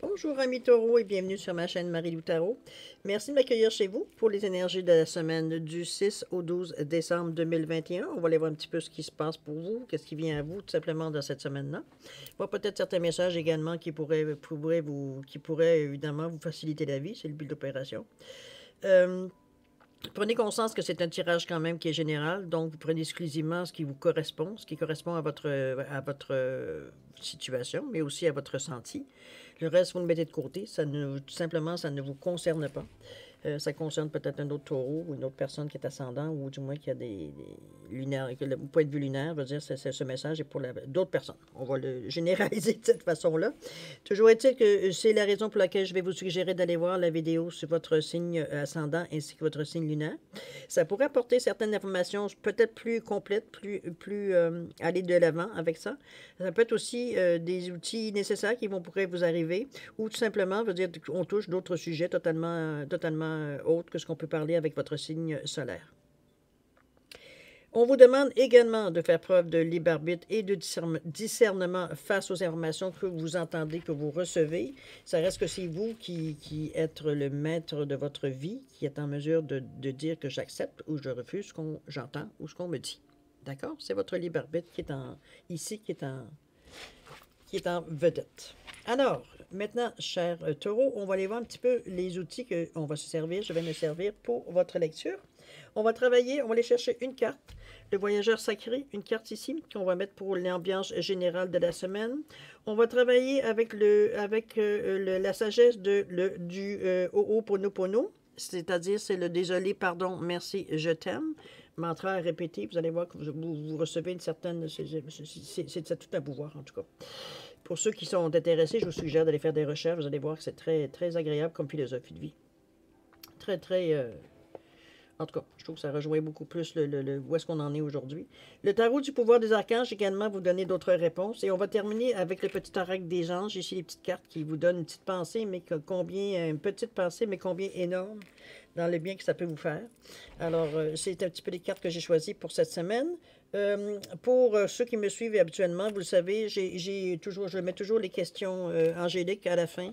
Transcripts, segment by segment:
Bonjour amis taureaux et bienvenue sur ma chaîne Marie-Lou Tarot. Merci de m'accueillir chez vous pour les énergies de la semaine du 6 au 12 décembre 2021. On va aller voir un petit peu ce qui se passe pour vous, qu'est-ce qui vient à vous tout simplement dans cette semaine-là. Voir peut-être certains messages également qui pourraient évidemment vous faciliter la vie, c'est le but de l'opération. Prenez conscience que c'est un tirage quand même qui est général, donc vous prenez exclusivement ce qui vous correspond, ce qui correspond à votre situation, mais aussi à votre ressenti. Le reste, vous le mettez de côté, tout simplement, ça ne vous concerne pas. Ça concerne peut-être un autre taureau ou une autre personne qui est ascendant ou du moins qui a des lunaires, que le point de vue lunaire veut dire que ce message est pour d'autres personnes. On va le généraliser de cette façon-là. Toujours est-il que c'est la raison pour laquelle je vais vous suggérer d'aller voir la vidéo sur votre signe ascendant ainsi que votre signe lunaire. Ça pourrait apporter certaines informations peut-être plus complètes, plus aller de l'avant avec ça. Ça peut être aussi des outils nécessaires qui pourraient vous arriver ou tout simplement veut dire qu'on touche d'autres sujets totalement autres que ce qu'on peut parler avec votre signe solaire. On vous demande également de faire preuve de libre arbitre et de discernement face aux informations que vous entendez, que vous recevez. Ça reste que c'est vous qui êtes le maître de votre vie, qui êtes en mesure de dire que j'accepte ou je refuse ce que j'entends ou ce qu'on me dit. D'accord? C'est votre libre arbitre qui est en vedette. Alors, maintenant, chers taureaux, on va aller voir un petit peu les outils qu'on va se servir. Je vais me servir pour votre lecture. On va travailler, on va aller chercher une carte, le voyageur sacré, une carte ici qu'on va mettre pour l'ambiance générale de la semaine. On va travailler avec la sagesse du Ho'oponopono, c'est-à-dire c'est le désolé, pardon, merci, je t'aime. Mantra à répéter, vous allez voir que vous recevez une certaine... C'est tout un pouvoir, en tout cas. Pour ceux qui sont intéressés, je vous suggère d'aller faire des recherches. Vous allez voir que c'est très, très agréable comme philosophie de vie. Très, très... En tout cas, je trouve que ça rejoint beaucoup plus où est-ce qu'on en est aujourd'hui. Le tarot du pouvoir des archanges également vous donner d'autres réponses. Et on va terminer avec le petit oracle des anges. Ici, les petites cartes qui vous donnent une petite pensée, mais une petite pensée, mais combien énorme dans le bien que ça peut vous faire. Alors, c'est un petit peu les cartes que j'ai choisies pour cette semaine. Pour ceux qui me suivent habituellement, vous le savez, je mets toujours les questions angéliques à la fin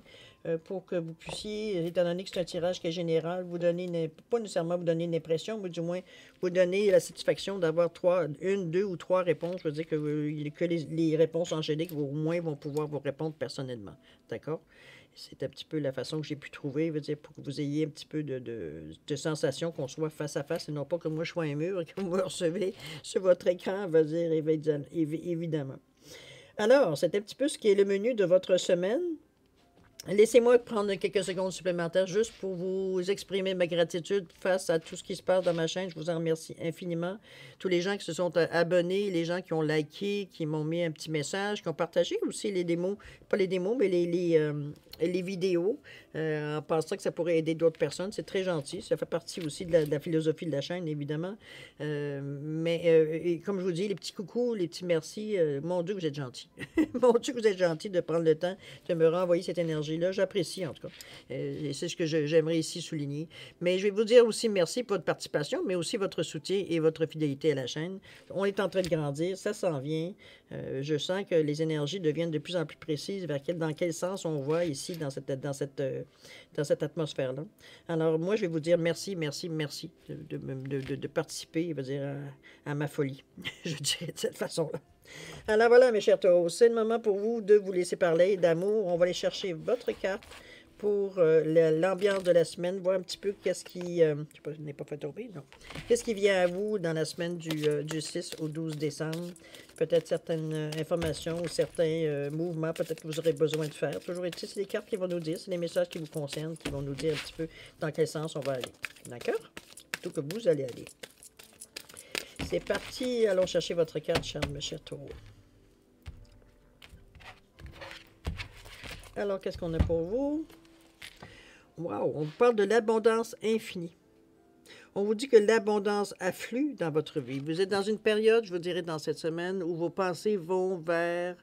pour que vous puissiez, étant donné que c'est un tirage qui est général, vous donner, pas nécessairement vous donner une impression, mais du moins vous donner la satisfaction d'avoir une, deux ou trois réponses. Je veux dire que les réponses angéliques, au moins, vont pouvoir vous répondre personnellement. D'accord? C'est un petit peu la façon que j'ai pu trouver, veut dire, pour que vous ayez un petit peu de sensation qu'on soit face à face et non pas que moi je sois un mur et que vous me recevez sur votre écran, veut dire évidemment. Alors, c'est un petit peu ce qui est le menu de votre semaine. Laissez-moi prendre quelques secondes supplémentaires juste pour vous exprimer ma gratitude face à tout ce qui se passe dans ma chaîne. Je vous en remercie infiniment. Tous les gens qui se sont abonnés, les gens qui ont liké, qui m'ont mis un petit message, qui ont partagé aussi les démos, pas les démos, mais les vidéos, en pensant que ça pourrait aider d'autres personnes. C'est très gentil. Ça fait partie aussi de la philosophie de la chaîne, évidemment. Et comme je vous dis, les petits coucous, les petits merci, mon Dieu, vous êtes gentil. Mon Dieu, vous êtes gentil de prendre le temps de me renvoyer cette énergie-là. J'apprécie, en tout cas. Et c'est ce que j'aimerais ici souligner. Mais je vais vous dire aussi merci pour votre participation, mais aussi votre soutien et votre fidélité à la chaîne. On est en train de grandir, ça s'en vient. Je sens que les énergies deviennent de plus en plus précises dans quel sens on va ici dans cette atmosphère-là. Alors, moi, je vais vous dire merci de participer, je veux dire, à ma folie. Je dirais de cette façon-là. Alors voilà, mes chers taureaux, c'est le moment pour vous de vous laisser parler d'amour. On va aller chercher votre carte pour l'ambiance de la semaine, voir un petit peu qu'est-ce qui... je n'ai pas fait tomber, non. Qu'est-ce qui vient à vous dans la semaine du 6 au 12 décembre. Peut-être certaines informations ou certains mouvements peut-être que vous aurez besoin de faire. Toujours est-il, c'est les cartes qui vont nous dire, c'est les messages qui vous concernent, qui vont nous dire un petit peu dans quel sens on va aller. D'accord? Plutôt que vous allez aller. C'est parti. Allons chercher votre carte, cher taureau. Alors, qu'est-ce qu'on a pour vous? Wow! On parle de l'abondance infinie. On vous dit que l'abondance afflue dans votre vie. Vous êtes dans une période, je vous dirais, dans cette semaine, où vos pensées vont vers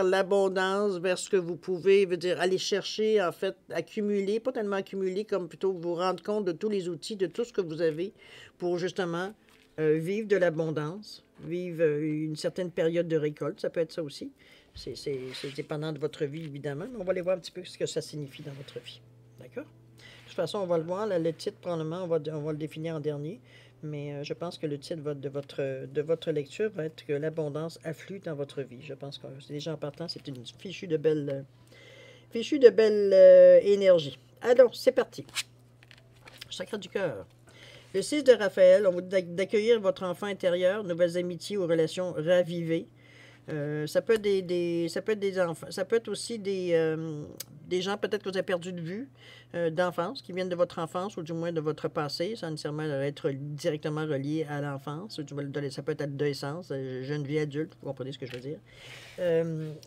l'abondance, vers ce que vous pouvez, veut dire, aller chercher, en fait, accumuler, pas tellement accumuler, comme plutôt vous rendre compte de tous les outils, de tout ce que vous avez pour, justement, vivre de l'abondance, vivre une certaine période de récolte, ça peut être ça aussi. C'est dépendant de votre vie, évidemment, mais on va aller voir un petit peu ce que ça signifie dans votre vie. D'accord? De toute façon, on va le voir. Là, le titre, probablement, on va le définir en dernier. Mais je pense que le titre de votre lecture va être que l'abondance afflue dans votre vie. Je pense que déjà en partant, c'est une fichue de belle énergie. Alors, c'est parti. Chakra du cœur. Le 6 de Raphaël, on vous dit d'accueillir votre enfant intérieur, nouvelles amitiés ou relations ravivées. Ça peut être ça peut être des enfants, ça peut être aussi des gens peut-être que vous avez perdu de vue d'enfance, qui viennent de votre enfance ou du moins de votre passé, sans nécessairement être directement relié à l'enfance. Ça peut être à l'adolescence, jeune vie adulte, vous comprenez ce que je veux dire.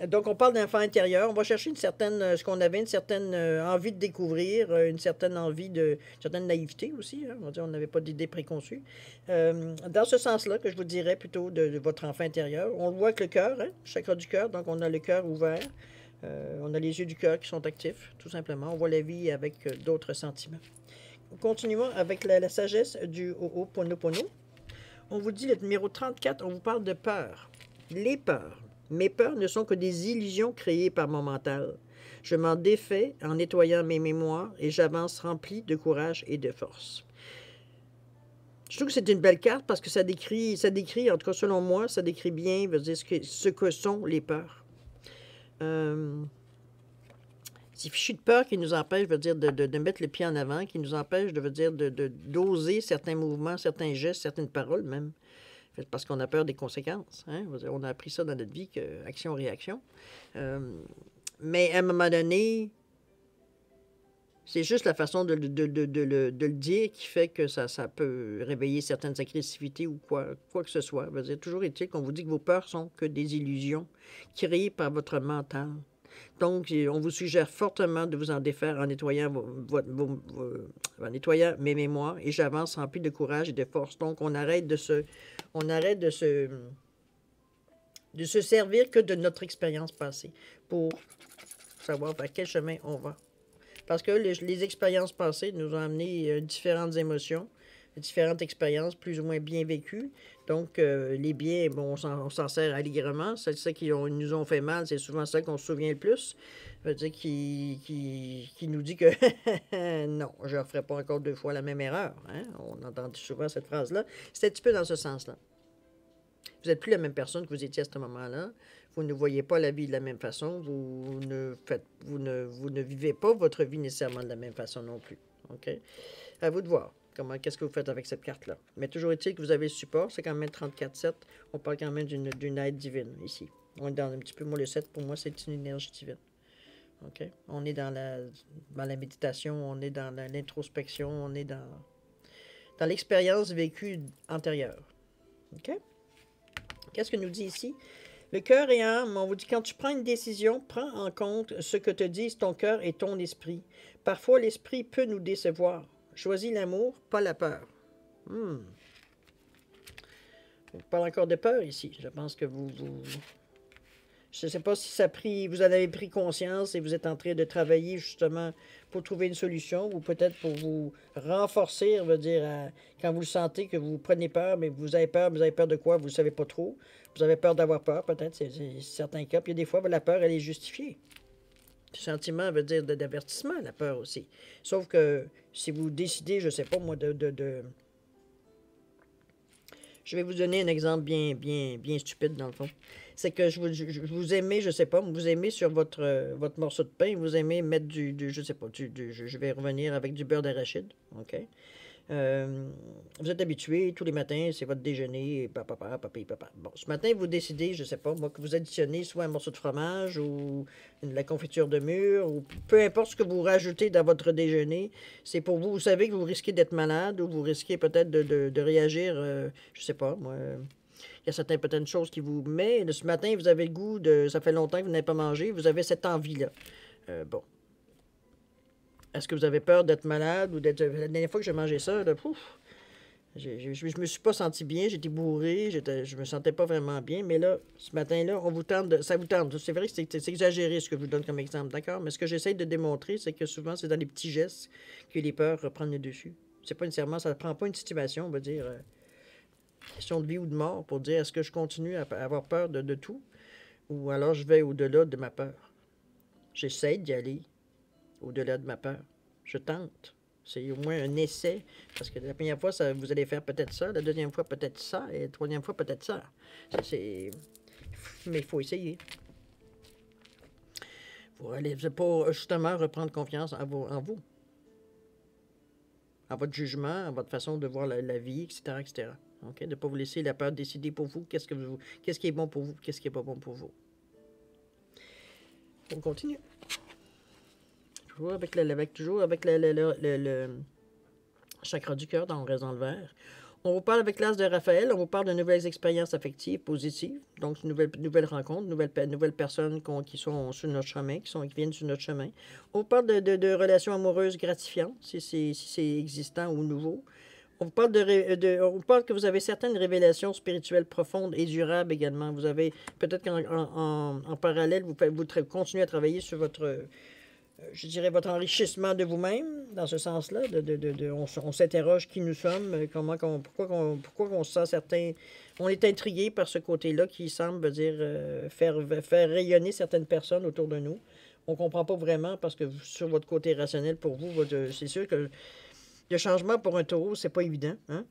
Donc, on parle d'enfant intérieur. On va chercher ce qu'on avait, une certaine envie de découvrir, une certaine une certaine naïveté aussi. Hein, on va dire, on n'avait pas d'idées préconçues. Dans ce sens-là, que je vous dirais plutôt de votre enfant intérieur. On le voit avec le cœur, hein, chakra du cœur. Donc, on a le cœur ouvert. On a les yeux du cœur qui sont actifs, tout simplement. On voit la vie avec d'autres sentiments. Continuons avec la sagesse du Ho'oponopono. On vous dit le numéro 34, on vous parle de peur. Les peurs. Mes peurs ne sont que des illusions créées par mon mental. Je m'en défais en nettoyant mes mémoires et j'avance rempli de courage et de force. Je trouve que c'est une belle carte parce que ça décrit, en tout cas selon moi, ça décrit bien ce que sont les peurs. C'est fichu de peur qui nous empêche, de mettre le pied en avant, qui nous empêche, d'oser certains mouvements, certains gestes, certaines paroles même. Parce qu'on a peur des conséquences. Hein? On a appris ça dans notre vie, que action-réaction. Mais à un moment donné, c'est juste la façon de le dire qui fait que ça peut réveiller certaines agressivités ou quoi que ce soit. Toujours est-il qu'on vous dit que vos peurs sont que des illusions créées par votre mental. Donc, on vous suggère fortement de vous en défaire en nettoyant, en nettoyant mes mémoires et j'avance rempli de courage et de force. Donc, on arrête de se servir que de notre expérience passée pour savoir vers quel chemin on va. Parce que les expériences passées nous ont amené différentes émotions, différentes expériences plus ou moins bien vécues. Donc, les biens, bon, on s'en sert allègrement. Celles qui nous ont fait mal, c'est souvent ça qu'on se souvient le plus. Ça veut dire qui nous dit que non, je ne referai pas encore 2 fois la même erreur. Hein? On entend souvent cette phrase-là. C'est un petit peu dans ce sens-là. Vous n'êtes plus la même personne que vous étiez à ce moment-là. Vous ne voyez pas la vie de la même façon. Vous ne vivez pas votre vie nécessairement de la même façon non plus. OK? À vous de voir. Qu'est-ce que vous faites avec cette carte-là? Mais toujours est-il que vous avez le support. C'est quand même 34-7. On parle quand même d'une aide divine ici. On est dans un petit peu, moi, le 7, pour moi, c'est une énergie divine. OK? On est dans la méditation, on est dans l'introspection, on est dans l'expérience vécue antérieure. OK? Qu'est-ce que nous dit ici? Le cœur et âme, on vous dit, quand tu prends une décision, prends en compte ce que te disent ton cœur et ton esprit. Parfois, l'esprit peut nous décevoir. Choisis l'amour, pas la peur. On parle encore de peur ici. Je pense que je ne sais pas si vous en avez pris conscience et vous êtes en train de travailler justement pour trouver une solution ou peut-être pour vous renforcer, quand vous le sentez que vous prenez peur, mais vous avez peur de quoi? Vous ne savez pas trop. Vous avez peur d'avoir peur, peut-être, c'est certains cas. Puis des fois, la peur, elle est justifiée. Le sentiment veut dire d'avertissement, la peur aussi. Sauf que si vous décidez, je ne sais pas moi, Je vais vous donner un exemple bien stupide, dans le fond. C'est que vous aimez, je ne sais pas, vous aimez sur votre morceau de pain, vous aimez mettre je ne sais pas, je vais revenir avec du beurre d'arachide, OK? Vous êtes habitué, tous les matins, c'est votre déjeuner, papa. Bon, ce matin, vous décidez, je ne sais pas, moi, que vous additionnez soit un morceau de fromage ou de la confiture de mûre, ou peu importe ce que vous rajoutez dans votre déjeuner, c'est pour vous. Vous savez que vous risquez d'être malade ou vous risquez peut-être de réagir, je ne sais pas, moi. Il y a certaines peut-être choses qui vous mettent. Ce matin, vous avez le goût ça fait longtemps que vous n'avez pas mangé, vous avez cette envie-là. Bon. Est-ce que vous avez peur d'être malade ou d'être... La dernière fois que j'ai mangé ça, là, je me suis pas senti bien, j'étais bourré, je me sentais pas vraiment bien, mais là, ce matin-là, ça vous tente. C'est vrai que c'est exagéré ce que je vous donne comme exemple, d'accord? Mais ce que j'essaie de démontrer, c'est que souvent, c'est dans les petits gestes que les peurs reprennent le dessus. C'est pas nécessairement, ça ne prend pas une situation, on va dire, question de vie ou de mort, pour dire est-ce que je continue à avoir peur de tout? Ou alors je vais au-delà de ma peur. J'essaie d'y aller au-delà de ma peur. Je tente. C'est au moins un essai. Parce que la première fois, vous allez faire peut-être ça. La deuxième fois, peut-être ça. Et la troisième fois, peut-être ça. Mais il faut essayer. Pour aller, pour justement reprendre confiance en vous. À votre jugement, à votre façon de voir la vie, etc., etc. Okay? De ne pas vous laisser la peur décider pour vous qu'est-ce qui est bon pour vous, qu'est-ce qui n'est pas bon pour vous. On continue. Toujours avec le chakra du cœur dans le reste dans le vert. On vous parle avec l'as de Raphaël, on vous parle de nouvelles expériences affectives positives, donc nouvelles rencontres, nouvelles personnes qui sont sur notre chemin, qui viennent sur notre chemin. On vous parle de relations amoureuses gratifiantes, si c'est existant ou nouveau. On vous parle on vous parle que vous avez certaines révélations spirituelles profondes et durables également. Vous avez peut-être qu'en parallèle, vous continuez à travailler sur votre je dirais, votre enrichissement de vous-même, dans ce sens-là. On s'interroge qui nous sommes, pourquoi on se sent certain. On est intrigué par ce côté-là qui semble dire faire rayonner certaines personnes autour de nous. On ne comprend pas vraiment parce que sur votre côté rationnel, pour vous, c'est sûr que le changement pour un taureau, c'est pas évident. Hein?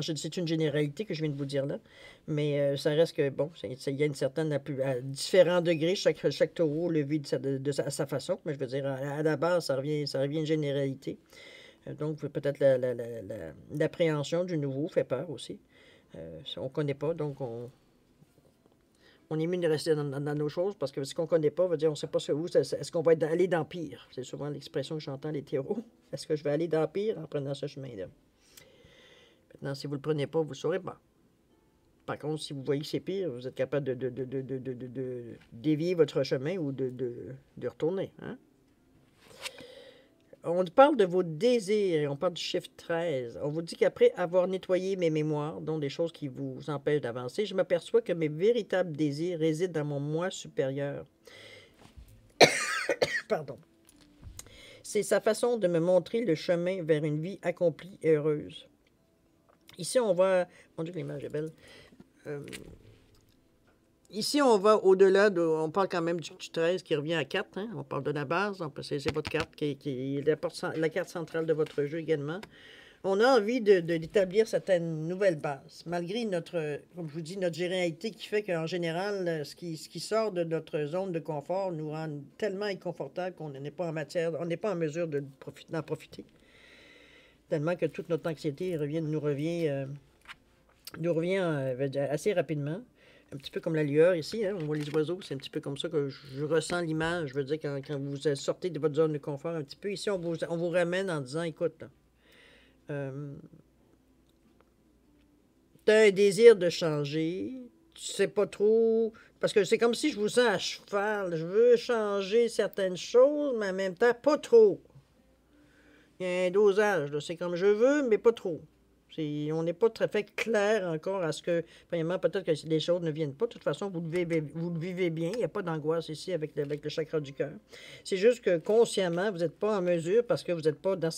C'est une généralité que je viens de vous dire là, mais ça reste que, bon, il y a une certaine, à différents degrés, chaque taureau le vit de sa façon, mais je veux dire, à la base, ça revient à une généralité. Donc, peut-être l'appréhension du nouveau fait peur aussi. On ne connaît pas, donc on est mieux de rester dans nos choses, parce que ce qu'on ne connaît pas veut dire on ne sait pas où, est-ce qu'on va aller dans pire? C'est souvent l'expression que j'entends les taureaux. Est-ce que je vais aller dans pire en prenant ce chemin-là? Maintenant, si vous ne le prenez pas, vous ne le saurez pas. Par contre, si vous voyez que c'est pire, vous êtes capable de dévier votre chemin ou de retourner. Hein? On parle de vos désirs, on parle du chiffre 13. On vous dit qu'après avoir nettoyé mes mémoires, dont des choses qui vous empêchent d'avancer, je m'aperçois que mes véritables désirs résident dans mon moi supérieur. Pardon. C'est sa façon de me montrer le chemin vers une vie accomplie et heureuse. Ici, on va... Mon Dieu, l'image est belle. Ici, on va au-delà, on parle quand même du 13 qui revient à 4. Hein? On parle de la base, c'est votre carte qui est la carte centrale de votre jeu également. On a envie d'établir certaines nouvelles bases, malgré comme je vous dis, notre généralité qui fait qu'en général, ce qui sort de notre zone de confort nous rend tellement inconfortable qu'on n'est pas en mesure d'en profiter. Tellement que toute notre anxiété nous revient assez rapidement. Un petit peu comme la lueur ici, hein, on voit les oiseaux, c'est un petit peu comme ça que je ressens l'image. Je veux dire, quand vous sortez de votre zone de confort un petit peu, ici, on vous ramène en disant, écoute, tu as un désir de changer, tu sais pas trop, parce que c'est comme si je vous sens à cheval, je veux changer certaines choses, mais en même temps, pas trop. Il y a un dosage, c'est comme je veux, mais pas trop. On n'est pas très fait clair encore à ce que, premièrement, peut-être que les choses ne viennent pas. De toute façon, vous le vivez bien. Il n'y a pas d'angoisse ici avec le chakra du cœur. C'est juste que consciemment, vous n'êtes pas en mesure parce que vous n'êtes pas dans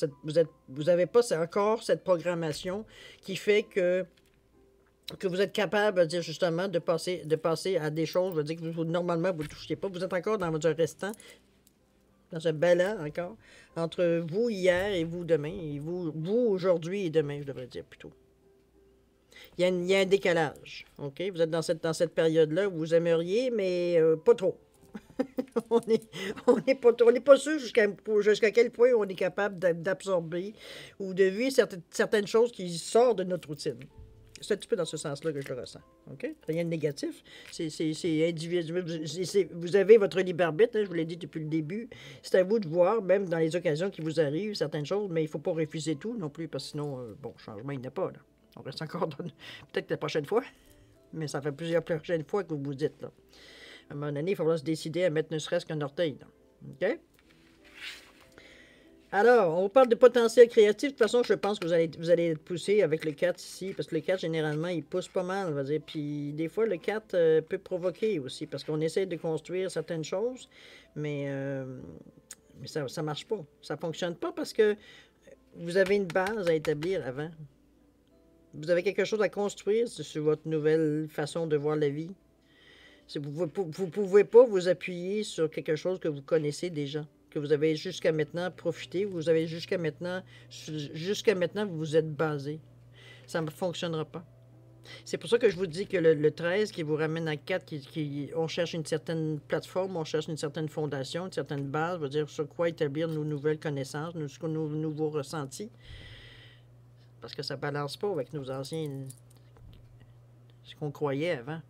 vous n'avez pas encore cette programmation qui fait que vous êtes capable, dire justement, de passer à des choses, je veux dire que normalement, vous ne touchiez pas. Vous êtes encore dans votre restant, dans un ballon encore, entre vous hier et vous demain, et vous aujourd'hui et demain, je devrais dire plutôt. Il y a un décalage, OK? Vous êtes dans cette période-là où vous aimeriez, mais pas trop. on n'est pas sûr jusqu'à quel point on est capable d'absorber ou de vivre certaines choses qui sortent de notre routine. C'est un petit peu dans ce sens-là que je le ressens. OK? Rien de négatif. C'est individuel. Vous avez votre libre arbitre, hein, je vous l'ai dit depuis le début. C'est à vous de voir, même dans les occasions qui vous arrivent, certaines choses, mais il ne faut pas refuser tout non plus, parce que sinon, changement, il n'y en a pas. Là. On reste encore peut-être la prochaine fois, mais ça fait plusieurs prochaines fois que vous vous dites. Là. À un moment donné, il faudra se décider à mettre ne serait-ce qu'un orteil. Là. OK? Alors, on vous parle de potentiel créatif. De toute façon, je pense que vous allez être poussé avec le 4 ici, parce que le 4, généralement, il pousse pas mal, on va dire. Puis, des fois, le 4 peut provoquer aussi, parce qu'on essaie de construire certaines choses, mais ça ne marche pas. Ça ne fonctionne pas parce que vous avez une base à établir avant. Vous avez quelque chose à construire sur votre nouvelle façon de voir la vie. Vous ne pouvez pas vous appuyer sur quelque chose que vous connaissez déjà, que vous avez jusqu'à maintenant profité, vous avez jusqu'à maintenant, vous vous êtes basé. Ça ne fonctionnera pas. C'est pour ça que je vous dis que le 13 qui vous ramène à 4, on cherche une certaine plateforme, on cherche une certaine fondation, une certaine base, veut dire sur quoi établir nos nouvelles connaissances, nos nouveaux ressentis. Parce que ça ne balance pas avec nos anciens, ce qu'on croyait avant.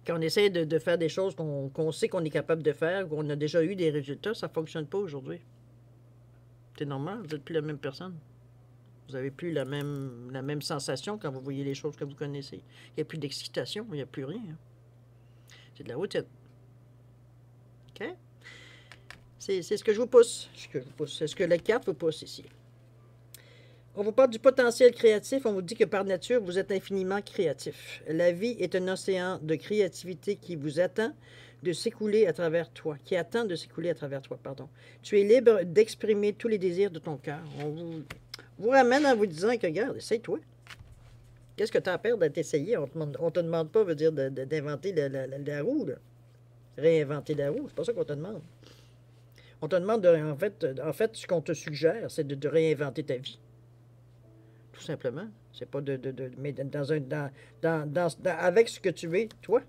Quand on essaie de faire des choses qu'on sait qu'on est capable de faire, qu'on a déjà eu des résultats, ça ne fonctionne pas aujourd'hui. C'est normal, vous n'êtes plus la même personne. Vous n'avez plus la même sensation quand vous voyez les choses que vous connaissez. Il n'y a plus d'excitation, il n'y a plus rien. C'est de la routine. OK? C'est ce que je vous pousse. C'est ce que la carte vous pousse ici. On vous parle du potentiel créatif. On vous dit que par nature, vous êtes infiniment créatif. La vie est un océan de créativité qui vous attend de s'écouler à travers toi, qui attend de s'écouler à travers toi, pardon. Tu es libre d'exprimer tous les désirs de ton cœur. On vous ramène en vous disant que, regarde, essaye-toi. Qu'est-ce que tu as à perdre d'être essayé? On ne te demande pas, veut dire, d'inventer la roue, là. Réinventer la roue, c'est pas ça qu'on te demande. On te demande, en fait, ce qu'on te suggère, c'est de réinventer ta vie. Tout simplement. C'est pas mais avec ce que tu es, toi.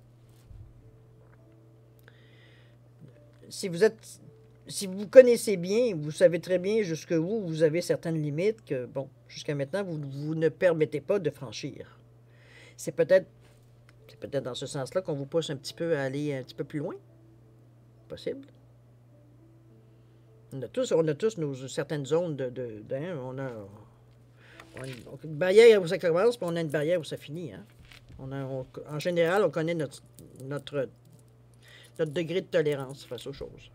Si vous connaissez bien, vous savez très bien jusqu'où vous avez certaines limites que, bon, jusqu'à maintenant, vous ne permettez pas de franchir. C'est peut-être dans ce sens-là qu'on vous pousse un petit peu à aller un petit peu plus loin. Possible. On a tous certaines zones on a une barrière où ça commence, puis on a une barrière où ça finit. Hein? En général, on connaît notre degré de tolérance face aux choses.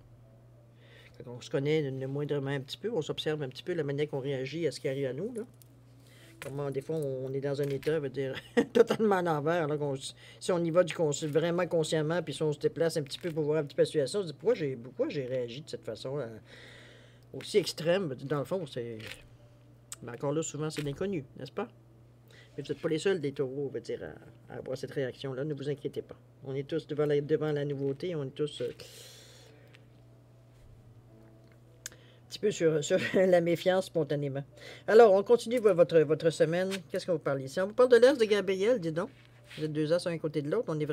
Quand on se connaît moindrement un petit peu, on s'observe un petit peu la manière qu'on réagit à ce qui arrive à nous. Là. Comment, des fois, on est dans un état, veut dire, totalement à l'envers. Si on y va vraiment consciemment, puis si on se déplace un petit peu pour voir un petit peu la situation, on se dit pourquoi j'ai réagi de cette façon aussi extrême. Dans le fond, c'est. Mais encore là, souvent, c'est l'inconnu, n'est-ce pas? Mais vous n'êtes pas les seuls des taureaux, veut dire, à avoir cette réaction-là. Ne vous inquiétez pas. On est tous devant la nouveauté, on est tous un petit peu sur la méfiance spontanément. Alors, on continue votre semaine. Qu'est-ce qu'on vous parle ici? On vous parle de l'as de Gabriel, dis donc. Vous êtes deux as sur un côté de l'autre. On a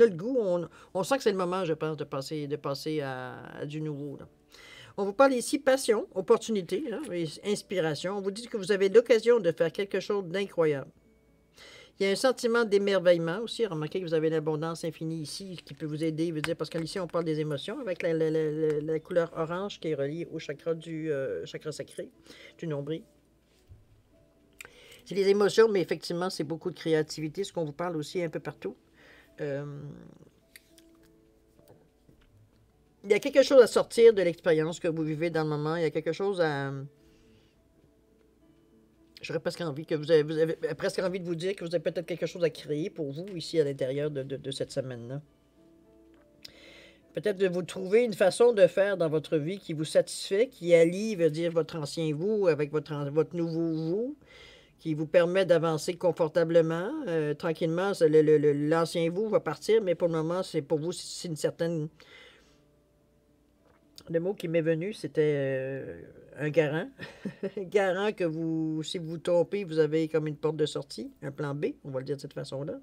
le goût. On sent que c'est le moment, je pense, de passer à du nouveau, là. On vous parle ici passion, opportunité, hein, inspiration. On vous dit que vous avez l'occasion de faire quelque chose d'incroyable. Il y a un sentiment d'émerveillement aussi. Remarquez que vous avez l'abondance infinie ici qui peut vous aider. Veut dire, parce qu'ici, on parle des émotions avec la couleur orange qui est reliée au chakra chakra sacré, du nombril. C'est les émotions, mais effectivement, c'est beaucoup de créativité, ce qu'on vous parle aussi un peu partout. Il y a quelque chose à sortir de l'expérience que vous vivez dans le moment. Il y a quelque chose à... J'aurais presque envie que vous avez presque envie de vous dire que vous avez peut-être quelque chose à créer pour vous ici à l'intérieur de cette semaine-là. Peut-être de vous trouver une façon de faire dans votre vie qui vous satisfait, qui allie, veut dire, votre ancien vous avec votre nouveau vous, qui vous permet d'avancer confortablement. Tranquillement, l'ancien vous va partir, mais pour le moment, pour vous, c'est une certaine... Le mot qui m'est venu, c'était un garant. Un garant que si vous vous trompez, vous avez comme une porte de sortie, un plan B, on va le dire de cette façon-là.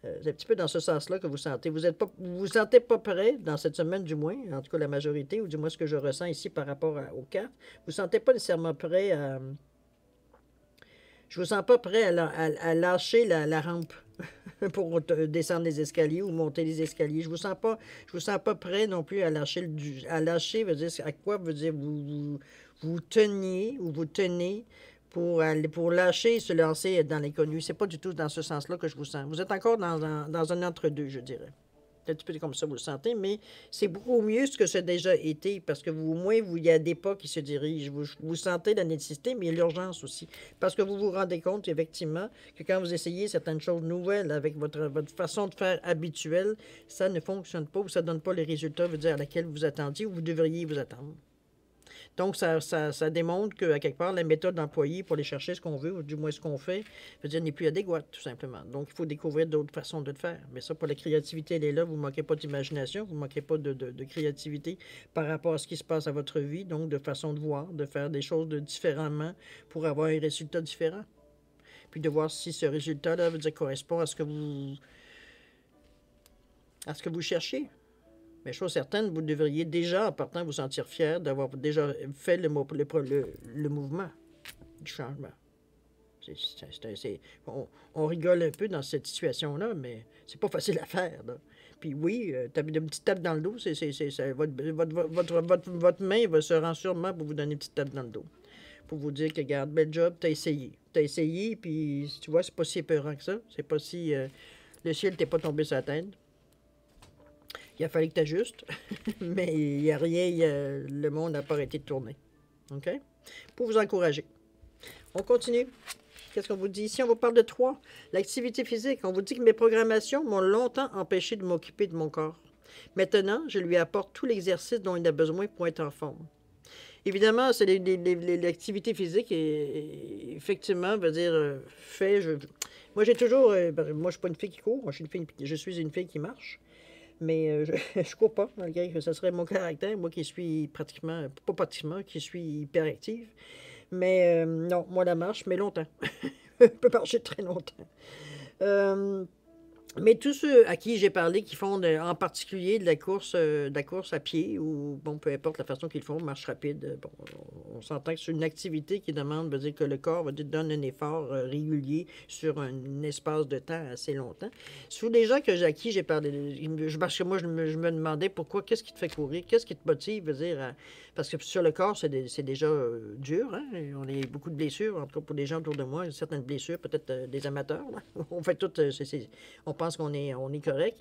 C'est un petit peu dans ce sens-là que vous sentez. Vous vous sentez pas prêt, dans cette semaine du moins, en tout cas la majorité, ou du moins ce que je ressens ici par rapport aux cartes, vous ne sentez pas nécessairement prêt à... Je vous sens pas prêt à lâcher la rampe pour descendre les escaliers ou monter les escaliers. Je vous sens pas prêt non plus à lâcher, veut dire à quoi veut dire vous teniez ou vous tenez pour lâcher et se lancer dans l'inconnu. C'est pas du tout dans ce sens-là que je vous sens. Vous êtes encore dans un entre-deux, je dirais. C'est un petit peu comme ça, vous le sentez, mais c'est beaucoup mieux ce que ça a déjà été, parce que au moins, il y a des pas qui se dirigent. Vous sentez la nécessité, mais l'urgence aussi. Parce que vous vous rendez compte, effectivement, que quand vous essayez certaines choses nouvelles avec votre façon de faire habituelle, ça ne fonctionne pas ou ça ne donne pas les résultats, veut dire, à laquelle vous attendiez ou vous devriez vous attendre. Donc, ça démontre qu'à quelque part, la méthode employée pour aller chercher ce qu'on veut, ou du moins ce qu'on fait, veut dire, n'est plus adéquate, tout simplement. Donc, il faut découvrir d'autres façons de le faire. Mais ça, pour la créativité, elle est là. Vous ne manquez pas d'imagination, vous ne manquez pas de créativité par rapport à ce qui se passe à votre vie. Donc, de façon de voir, de faire des choses différemment pour avoir un résultat différent. Puis de voir si ce résultat-là, veut dire, correspond à ce que vous cherchez. Mais chose certaine, vous devriez déjà, en partant, vous sentir fier d'avoir déjà fait le mouvement du changement. On rigole un peu dans cette situation-là, mais c'est pas facile à faire. Là. Puis oui, taper une petite tape dans le dos, votre main va se rendre sûrement pour vous donner une petite tape dans le dos. Pour vous dire que, regarde, bel job, t'as essayé. T'as essayé, puis tu vois, c'est pas si épeurant que ça. C'est pas si... le ciel t'est pas tombé sur la tête. Il a fallu que tu ajustes, mais il n'y a rien, le monde n'a pas arrêté de tourner. OK? Pour vous encourager. On continue. Qu'est-ce qu'on vous dit ici? On vous parle de 3. L'activité physique. On vous dit que mes programmations m'ont longtemps empêché de m'occuper de mon corps. Maintenant, je lui apporte tout l'exercice dont il a besoin pour être en forme. Évidemment, c'est l'activité physique et effectivement, veut dire, moi, j'ai toujours... moi, je ne suis pas une fille qui court. Moi, je suis une fille qui marche. Mais je ne cours pas, malgré que ce serait mon caractère, moi qui suis qui suis hyperactive. Mais non, moi la marche, mais longtemps. Je peux marcher très longtemps. Mais tous ceux à qui j'ai parlé qui font en particulier de la course à pied ou, bon, peu importe la façon qu'ils font, marche rapide, bon, on s'entend que c'est une activité qui demande, veut dire que le corps donne un effort régulier sur un espace de temps assez longtemps. Sous les gens à qui j'ai parlé, parce que moi, je me demandais pourquoi, qu'est-ce qui te fait courir, qu'est-ce qui te motive, veut dire, parce que sur le corps, c'est déjà dur, hein? On a beaucoup de blessures, en tout cas pour les gens autour de moi, certaines blessures, peut-être des amateurs, là. On fait tout, on pense qu'on est correct.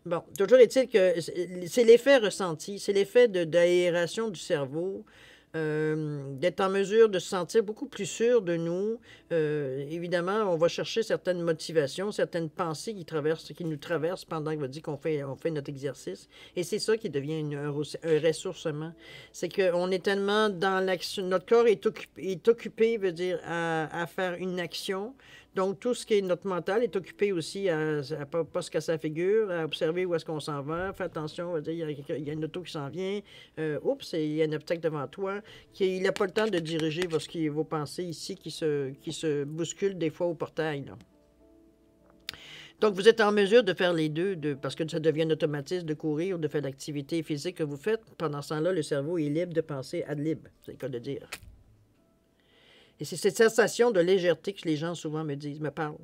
Bon, toujours est-il que c'est l'effet ressenti, c'est l'effet d'aération du cerveau, d'être en mesure de se sentir beaucoup plus sûr de nous. Évidemment, on va chercher certaines motivations, certaines pensées qui nous traversent pendant qu'on fait notre exercice. Et c'est ça qui devient un ressourcement. C'est qu'on est tellement dans l'action, notre corps est occupé, veut dire, à faire une action. Donc, tout ce qui est notre mental est occupé aussi à pas se casser la figure, à observer où est-ce qu'on s'en va. Fais attention, il y a une auto qui s'en vient. Oups, il y a un obstacle devant toi. Il n'a pas le temps de diriger vos pensées ici qui se bousculent des fois au portail. Là. Donc, vous êtes en mesure de faire les deux, parce que ça devient un automatisme de courir ou de faire l'activité physique que vous faites. Pendant ce temps-là, le cerveau est libre de penser ad lib, c'est le cas de dire. Et c'est cette sensation de légèreté que les gens souvent me parlent.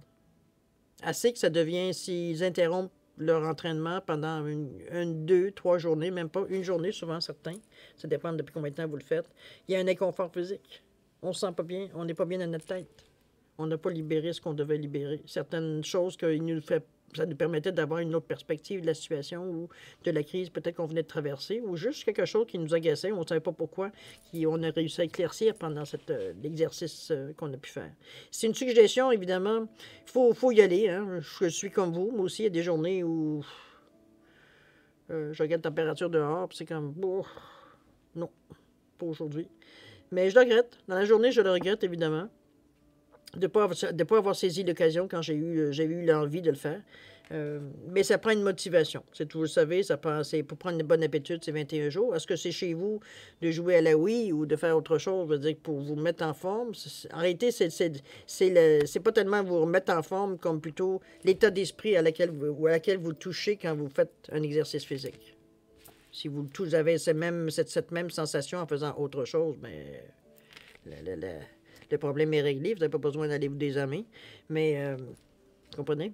Assez que ça devient, s'ils interrompent leur entraînement pendant 2, 3 journées, même pas une journée, souvent certains, ça dépend depuis combien de temps vous le faites, il y a un inconfort physique. On ne se sent pas bien, on n'est pas bien dans notre tête. On n'a pas libéré ce qu'on devait libérer. Certaines choses ça nous permettait d'avoir une autre perspective de la situation ou de la crise peut-être qu'on venait de traverser, ou juste quelque chose qui nous agaçait, on ne savait pas pourquoi, on a réussi à éclaircir pendant l'exercice qu'on a pu faire. C'est une suggestion, évidemment. Il faut y aller. Hein. Je suis comme vous. Moi aussi, il y a des journées où je regarde la température dehors, puis c'est comme, non, pas aujourd'hui. Mais je le regrette. Dans la journée, je le regrette, évidemment. De ne pas avoir saisi l'occasion quand j'ai eu l'envie de le faire. Mais ça prend une motivation. Vous le savez, pour prendre une bonne habitude, c'est 21 jours. Est-ce que c'est chez vous de jouer à la Wii ou de faire autre chose, veut dire, pour vous mettre en forme? En réalité, c'est pas tellement vous remettre en forme comme plutôt l'état d'esprit à laquelle vous touchez quand vous faites un exercice physique. Si vous avez cette même sensation en faisant autre chose, mais le problème est réglé, vous n'avez pas besoin d'aller vous désarmer. Mais, vous comprenez?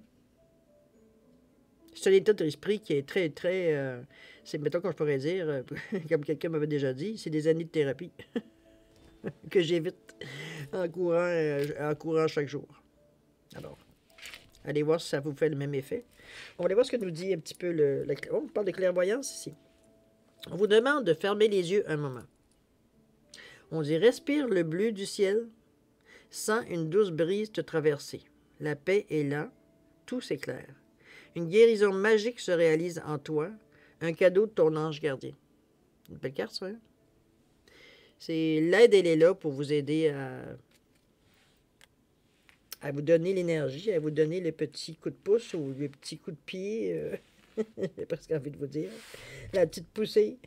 C'est un état d'esprit qui est très, très... mettons comme je pourrais dire, comme quelqu'un m'avait déjà dit, c'est des années de thérapie que j'évite en courant chaque jour. Alors, allez voir si ça vous fait le même effet. On va aller voir ce que nous dit un petit peu on parle de clairvoyance ici. On vous demande de fermer les yeux un moment. On dit « Respire le bleu du ciel, sens une douce brise te traverser. La paix est là, tout s'éclaire. Une guérison magique se réalise en toi, un cadeau de ton ange gardien. » Une belle carte, ça, hein? L'aide, elle est là pour vous aider à vous donner l'énergie, à vous donner le petit coup de pouce ou le petit coup de pied, j'ai presque envie de vous dire, la petite poussée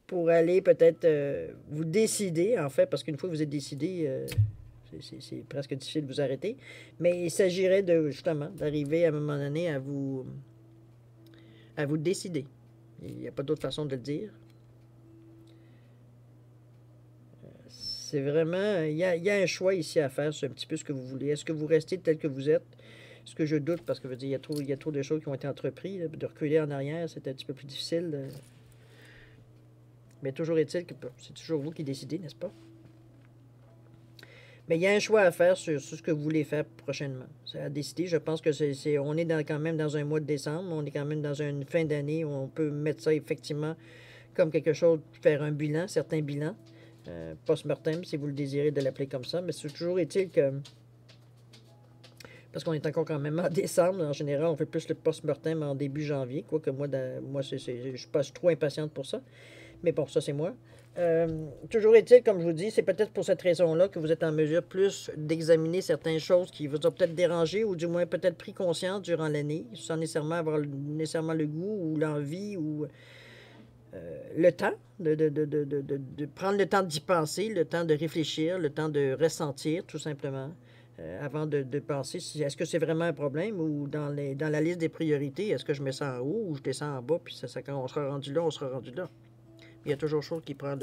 pour aller peut-être vous décider, en fait, parce qu'une fois que vous êtes décidé, c'est presque difficile de vous arrêter, mais il s'agirait de, justement, d'arriver à un moment donné à vous décider. Il n'y a pas d'autre façon de le dire. C'est vraiment, il y a un choix ici à faire, c'est un petit peu ce que vous voulez. Est-ce que vous restez tel que vous êtes? Ce que je doute, parce que il y a trop de choses qui ont été entreprises. Là, de reculer en arrière, c'est un petit peu plus difficile. Mais toujours est-il que c'est toujours vous qui décidez, n'est-ce pas? Mais il y a un choix à faire sur ce que vous voulez faire prochainement. C'est à décider. Je pense que on est quand même dans un mois de décembre. On est quand même dans une fin d'année où on peut mettre ça effectivement comme quelque chose, faire un bilan, certains bilans. Post-mortem, si vous le désirez de l'appeler comme ça. Mais c'est toujours est-il que... Parce qu'on est encore quand même en décembre. En général, on fait plus le post-mortem en début janvier. Quoique moi, je suis pas trop impatiente pour ça. Mais bon, ça, c'est moi. Toujours est-il, comme je vous dis, c'est peut-être pour cette raison-là que vous êtes en mesure plus d'examiner certaines choses qui vous ont peut-être dérangé ou du moins peut-être pris conscience durant l'année, sans nécessairement avoir nécessairement le goût ou l'envie ou le temps de prendre le temps d'y penser, le temps de réfléchir, le temps de ressentir, tout simplement, avant de penser si est-ce que c'est vraiment un problème ou dans la liste des priorités, est-ce que je mets ça en haut ou je descends en bas, puis quand on sera rendu là, on sera rendu là. Il y a toujours chose qui prend,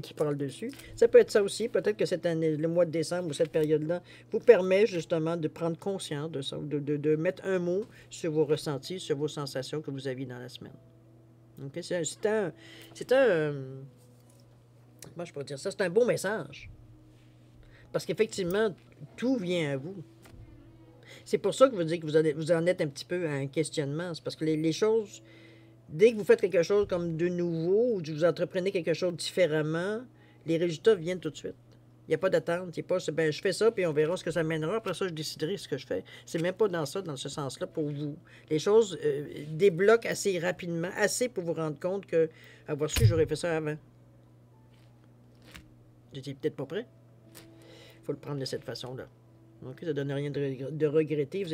qui prend le dessus. Ça peut être ça aussi. Peut-être que cette année, le mois de décembre ou cette période-là vous permet justement de prendre conscience de ça, de mettre un mot sur vos ressentis, sur vos sensations que vous aviez dans la semaine. Okay? Moi, je pourrais dire ça, c'est un beau message. Parce qu'effectivement, tout vient à vous. C'est pour ça que vous dites que vous en êtes un petit peu à un questionnement. C'est parce que les choses, dès que vous faites quelque chose comme de nouveau ou que vous entreprenez quelque chose différemment, les résultats viennent tout de suite. Il n'y a pas d'attente. Ben, je fais ça, puis on verra ce que ça mènera. Après ça, je déciderai ce que je fais. C'est même pas dans ce sens-là pour vous. Les choses débloquent assez rapidement, assez pour vous rendre compte que, avoir su, j'aurais fait ça avant. J'étais peut-être pas prêt. Il faut le prendre de cette façon-là. Donc, ça ne donne rien de regretter. Vous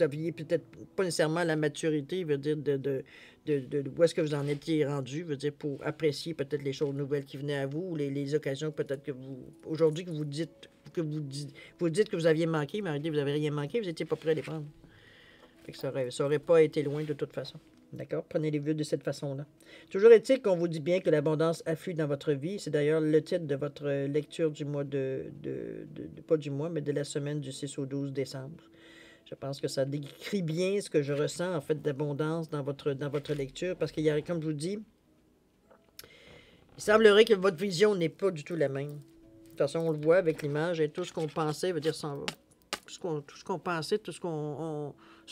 aviez peut-être pas nécessairement la maturité, veut dire, de où est-ce que vous en étiez rendu, veut dire, pour apprécier peut-être les choses nouvelles qui venaient à vous, ou les occasions peut-être que aujourd'hui, que vous dites que vous aviez manqué, mais en réalité, vous n'avez rien manqué, vous n'étiez pas prêt à les prendre. Fait que ça aurait pas été loin de toute façon. D'accord? Prenez les vues de cette façon-là. Toujours est-il qu'on vous dit bien que l'abondance afflue dans votre vie. C'est d'ailleurs le titre de votre lecture du mois pas du mois, mais de la semaine du 6 au 12 décembre. Je pense que ça décrit bien ce que je ressens, en fait, d'abondance dans votre lecture, parce qu'il y a, comme je vous dis, il semblerait que votre vision n'est pas du tout la même. De toute façon, on le voit avec l'image, et tout ce qu'on pensait veut dire s'en va. Tout ce qu'on pensait, tout ce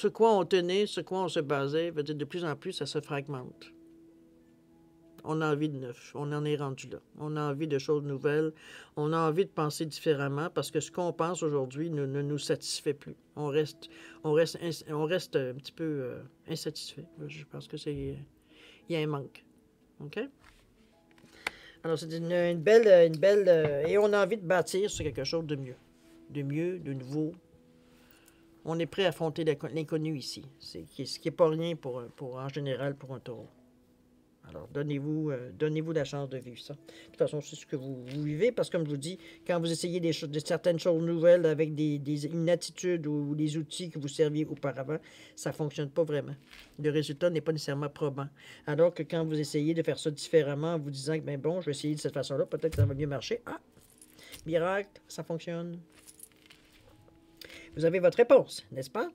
quoi on tenait, ce quoi on se basait, veut dire de plus en plus, ça se fragmente. On a envie de neuf. On en est rendu là. On a envie de choses nouvelles. On a envie de penser différemment parce que ce qu'on pense aujourd'hui ne nous satisfait plus. On reste un petit peu insatisfait. Je pense que il y a un manque. OK? Alors, c'est une belle... et on a envie de bâtir sur quelque chose de mieux. De mieux, de nouveau. On est prêt à affronter l'inconnu ici. Ce qui n'est pas rien en général pour un taureau. Alors, donnez-vous la chance de vivre ça. De toute façon, c'est ce que vous vivez, parce que comme je vous dis, quand vous essayez certaines choses nouvelles avec une attitude ou des outils que vous serviez auparavant, ça ne fonctionne pas vraiment. Le résultat n'est pas nécessairement probant. Alors que quand vous essayez de faire ça différemment en vous disant que, ben bon, je vais essayer de cette façon-là, peut-être que ça va mieux marcher. Ah! Miracle, ça fonctionne. Vous avez votre réponse, n'est-ce pas?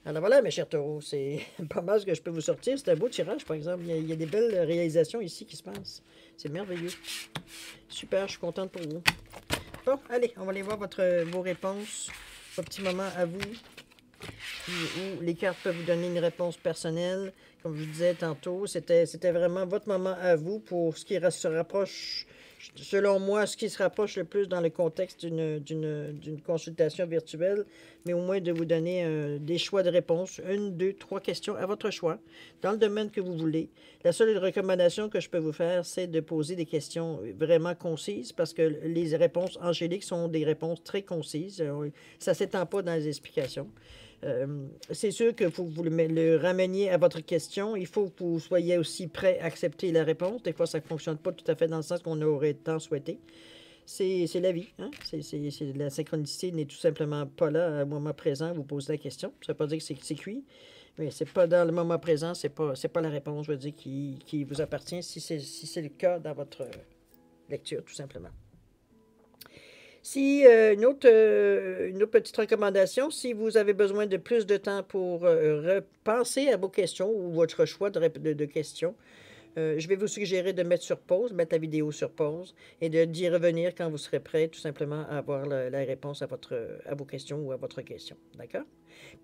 Alors voilà, mes chers taureaux, c'est pas mal ce que je peux vous sortir. C'est un beau tirage, par exemple. Il y a des belles réalisations ici qui se passent. C'est merveilleux. Super, je suis contente pour vous. Bon, allez, on va aller voir vos réponses. Un petit moment à vous, où les cartes peuvent vous donner une réponse personnelle. Comme je vous disais tantôt, c'était vraiment votre moment à vous pour ce qui se rapproche. selon moi, ce qui se rapproche le plus dans le contexte d'une consultation virtuelle, mais au moins de vous donner des choix de réponses, une, deux, trois questions à votre choix, dans le domaine que vous voulez. La seule recommandation que je peux vous faire, c'est de poser des questions vraiment concises, parce que les réponses angéliques sont des réponses très concises. Ça ne s'étend pas dans les explications. C'est sûr que pour que vous le rameniez à votre question, il faut que vous soyez aussi prêt à accepter la réponse. Des fois, ça ne fonctionne pas tout à fait dans le sens qu'on aurait tant souhaité. C'est la vie. Hein? La synchronicité n'est tout simplement pas là au moment présent. Vous posez la question. Ça ne veut pas dire que c'est cuit, mais c'est pas dans le moment présent. C'est pas la réponse, je veux dire, qui vous appartient si c'est le cas dans votre lecture, tout simplement. Si une autre petite recommandation, si vous avez besoin de plus de temps pour repenser à vos questions ou votre choix de questions, je vais vous suggérer de mettre sur pause, mettre la vidéo sur pause et d'y revenir quand vous serez prêt, tout simplement, à avoir la réponse à vos questions ou à votre question. D'accord?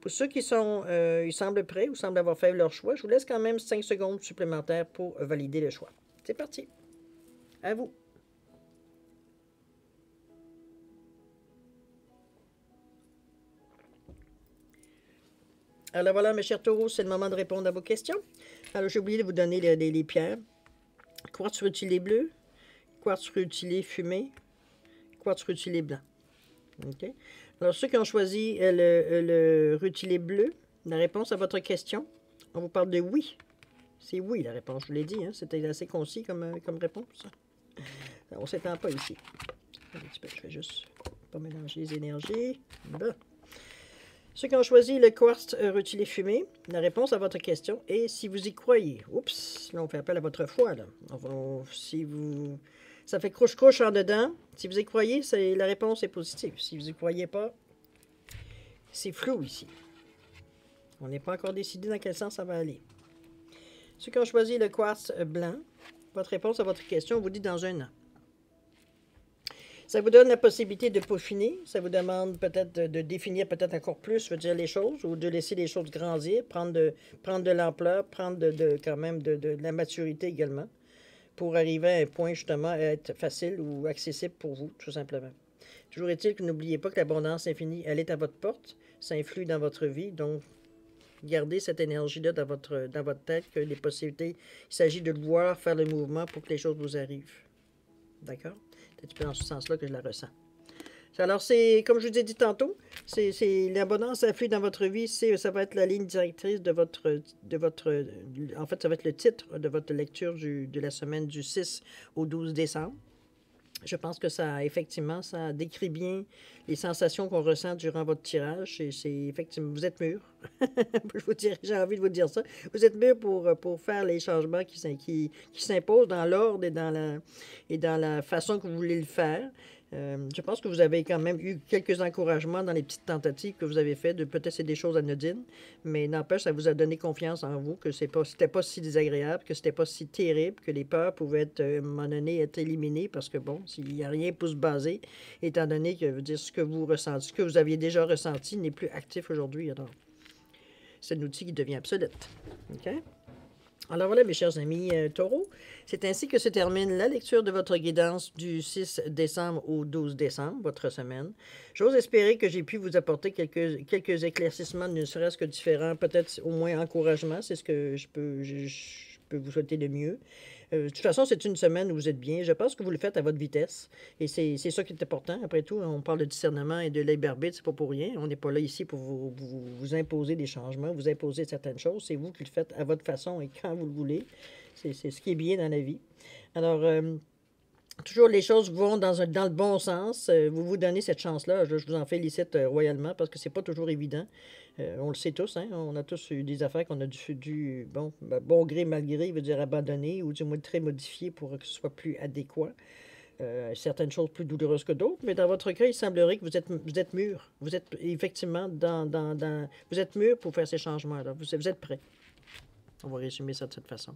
Pour ceux qui ils semblent prêts ou semblent avoir fait leur choix, je vous laisse quand même 5 secondes supplémentaires pour valider le choix. C'est parti. À vous. Alors voilà, mes chers taureaux, c'est le moment de répondre à vos questions. Alors, j'ai oublié de vous donner les pierres. Quartz rutilé bleu, quartz rutilé fumé, quartz rutilé blanc. OK? Alors, ceux qui ont choisi le rutilé bleu, la réponse à votre question, on vous parle de oui. C'est oui, la réponse, je vous l'ai dit. Hein? C'était assez concis comme réponse. On ne s'étend pas ici. Un petit peu, je vais juste pas mélanger les énergies. Bon. Ceux qui ont choisi le quartz rutilé fumé, la réponse à votre question est si vous y croyez. Oups, là on fait appel à votre foi. Là. Si vous... Ça fait croche-croche en dedans. Si vous y croyez, la réponse est positive. Si vous n'y croyez pas, c'est flou ici. On n'est pas encore décidé dans quel sens ça va aller. Ceux qui ont choisi le quartz blanc, votre réponse à votre question vous dit dans un an. Ça vous donne la possibilité de peaufiner. Ça vous demande peut-être de définir peut-être encore plus, je veux dire, les choses, ou de laisser les choses grandir, prendre de l'ampleur, prendre quand même de la maturité également, pour arriver à un point, justement, à être facile ou accessible pour vous, tout simplement. Toujours est-il que n'oubliez pas que l'abondance infinie, elle est à votre porte. Ça influe dans votre vie, donc gardez cette énergie-là dans votre tête, que les possibilités, il s'agit de le voir faire le mouvement pour que les choses vous arrivent. D'accord? C'est un petit peu dans ce sens-là que je la ressens. Alors, c'est, comme je vous ai dit tantôt, c'est l'abondance afflue dans votre vie, ça va être la ligne directrice de votre... En fait, ça va être le titre de votre lecture de la semaine du 6 au 12 décembre. Je pense que ça, effectivement, ça décrit bien les sensations qu'on ressent durant votre tirage. C'est effectivement, vous êtes mûr. J'ai envie de vous dire ça. Vous êtes mûr pour faire les changements qui s'imposent dans l'ordre et dans la façon que vous voulez le faire. Je pense que vous avez quand même eu quelques encouragements dans les petites tentatives que vous avez faites. Peut-être c'est des choses anodines, mais n'empêche, ça vous a donné confiance en vous, que c'était pas si désagréable, que c'était pas si terrible, que les peurs pouvaient être, à un moment donné, être éliminées, parce que bon, s'il n'y a rien pour se baser, étant donné que, veut dire, ce que vous ressentez, ce que vous aviez déjà ressenti n'est plus actif aujourd'hui. Alors, c'est un outil qui devient obsolète. OK? Alors voilà, mes chers amis taureaux, c'est ainsi que se termine la lecture de votre guidance du 6 décembre au 12 décembre, votre semaine. J'ose espérer que j'ai pu vous apporter quelques éclaircissements, ne serait-ce que différents, peut-être au moins encouragement, c'est ce que je peux vous souhaiter de mieux. De toute façon, c'est une semaine où vous êtes bien. Je pense que vous le faites à votre vitesse. Et c'est ça qui est important. Après tout, on parle de discernement et de libre arbitre, c'est pas pour rien. On n'est pas là ici pour vous imposer des changements, vous imposer certaines choses. C'est vous qui le faites à votre façon et quand vous le voulez. C'est ce qui est bien dans la vie. Alors, toujours les choses vont dans le bon sens. Vous vous donnez cette chance-là. Je vous en félicite royalement parce que c'est pas toujours évident. On le sait tous, hein? On a tous eu des affaires qu'on a bon gré, mal gré, veut dire abandonner ou du moins très modifier pour que ce soit plus adéquat. Certaines choses plus douloureuses que d'autres, mais dans votre cas, il semblerait que vous êtes mûr. Vous êtes effectivement vous êtes mûr pour faire ces changements-là. Vous êtes prêt. On va résumer ça de cette façon.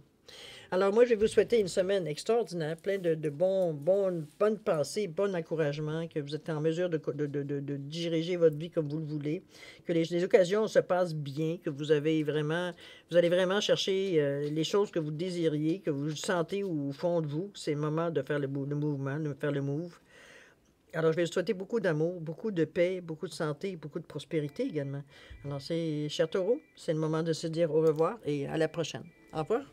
Alors, moi, je vais vous souhaiter une semaine extraordinaire, plein de bonnes pensées, bon encouragement, que vous êtes en mesure de diriger votre vie comme vous le voulez, que les occasions se passent bien, que vous allez vraiment chercher les choses que vous désiriez, que vous sentez au fond de vous. C'est le moment de faire le mouvement, de faire le move. Alors, je vais vous souhaiter beaucoup d'amour, beaucoup de paix, beaucoup de santé, beaucoup de prospérité également. Alors, cher Taureau, c'est le moment de se dire au revoir et à la prochaine. Au revoir.